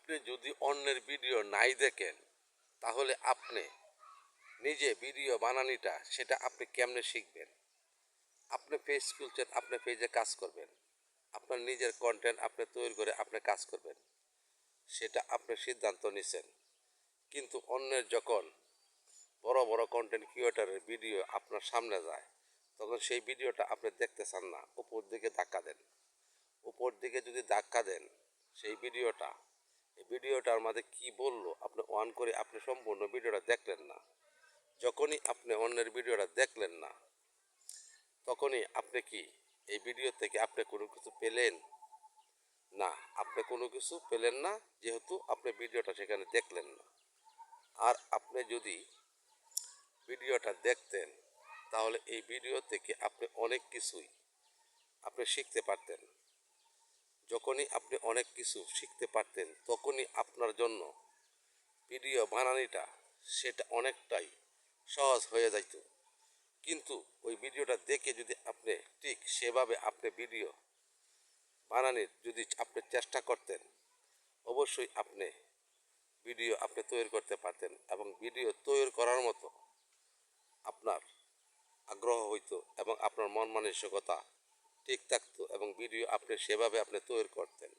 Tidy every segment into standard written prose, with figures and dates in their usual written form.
আপনি যদি অন্যের ভিডিও নাই দেখেন তাহলে আপনি নিজে ভিডিও বানানিটা সেটা আপনি কেমনে শিখবেন? আপনি পেজ খুলছেন, আপনি পেজে কাজ করবেন, আপনার নিজের কন্টেন্ট আপনি তৈরি করে আপনি কাজ করবেন, সেটা আপনি সিদ্ধান্ত নিছেন। কিন্তু অন্যের যখন বড় বড় কন্টেন্ট ক্রিয়েটরের ভিডিও আপনার সামনে যায় তখন সেই ভিডিওটা আপনি দেখতে চান না, উপর দিকে ধাক্কা দেন। উপর দিকে যদি ধাক্কা দেন সেই ভিডিওটার মাঝে কি বললো আপনি অন করে আপনি সম্পূর্ণ ভিডিওটা দেখলেন না। যখনই আপনি অন্যের ভিডিওটা দেখলেন না তখনই আপনি কি এই ভিডিও থেকে আপনি কোনো কিছু পেলেন? না, আপনি কোনো কিছু পেলেন না, যেহেতু আপনি ভিডিওটা সেখানে দেখলেন না। আর আপনি যদি ভিডিওটা দেখতেন তাহলে এই ভিডিও থেকে আপনি অনেক কিছুই আপনি শিখতে পারতেন। যখনই আপনি অনেক কিছু শিখতে পারতেন তখনই আপনার জন্য ভিডিও বানানিটা সেটা অনেকটাই সহজ হয়ে যাইত। কিন্তু ওই ভিডিওটা দেখে যদি আপনি ঠিক সেভাবে আপনি ভিডিও বানানির যদি আপনি চেষ্টা করতেন অবশ্যই আপনি ভিডিও আপনি তৈরি করতে পারতেন এবং ভিডিও তৈরি করার মতো আপনার আগ্রহ হইতো এবং আপনার মন মানসিকতা ঠিক থাকতো এবং ভিডিও আপনি সেভাবে আপনি তৈরি করতেন।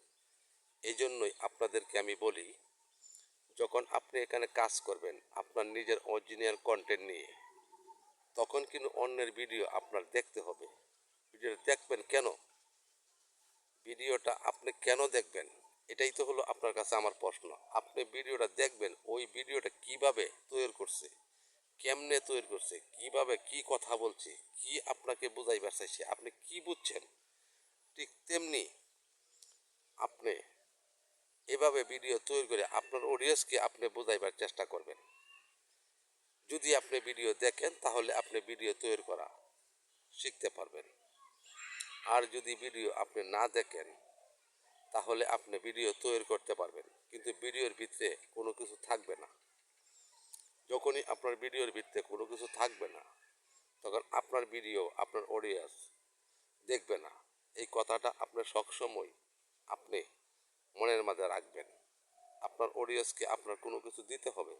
এই জন্যই আপনাদেরকে আমি বলি, যখন আপনি এখানে কাজ করবেন আপনার নিজের অরিজিনাল কন্টেন্ট নিয়ে তখন কিন্তু অন্যের ভিডিও আপনার দেখতে হবে। ভিডিওটা দেখবেন কেন? ভিডিওটা আপনি কেন দেখবেন? এটাই তো হলো আপনার কাছে আমার প্রশ্ন। আপনি ভিডিওটা দেখবেন ওই ভিডিওটা কিভাবে তৈরি করছে, কেমনে তৈরি করছে, কিভাবে কি কথা বলছে, কি আপনাকে বুঝাইবার চাইছে, আপনি কি বুঝছেন। ঠিক তেমনি আপনি এভাবে ভিডিও তৈরি করে আপনার অডিয়েন্সকে আপনি বোঝাইবার চেষ্টা করবেন। যদি আপনি ভিডিও দেখেন তাহলে আপনি ভিডিও তৈরি করা শিখতে পারবেন। আর যদি ভিডিও আপনি না দেখেন তাহলে আপনি ভিডিও তৈরি করতে পারবেন কিন্তু ভিডিওর ভিতরে কোনো কিছু থাকবে না। যখনই আপনার ভিডিওর ভিতরে কোনো কিছু থাকবে না তখন আপনার ভিডিও আপনার অডিয়েন্স দেখবে না। এই কথাটা আপনার সবসময় আপনি মনের মাঝে রাখবেন। আপনার অডিয়েন্সকে আপনার কোনো কিছু দিতে হবে।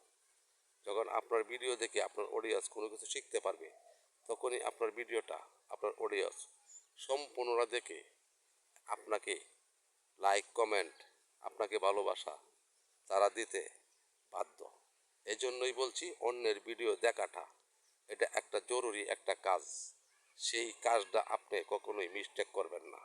যখন আপনার ভিডিও দেখে আপনার অডিয়েন্স কোনো কিছু শিখতে পারবে তখনই আপনার ভিডিওটা আপনার অডিয়েন্স সম্পূর্ণরা দেখে আপনাকে লাইক কমেন্ট আপনাকে ভালোবাসা তারা দিতে বাধ্য। এজন্যই বলছি অন্যের ভিডিও দেখাটা এটা একটা জরুরি একটা কাজ। সেই কাজটা আপনি কখনোই মিস্টেক করবেন না।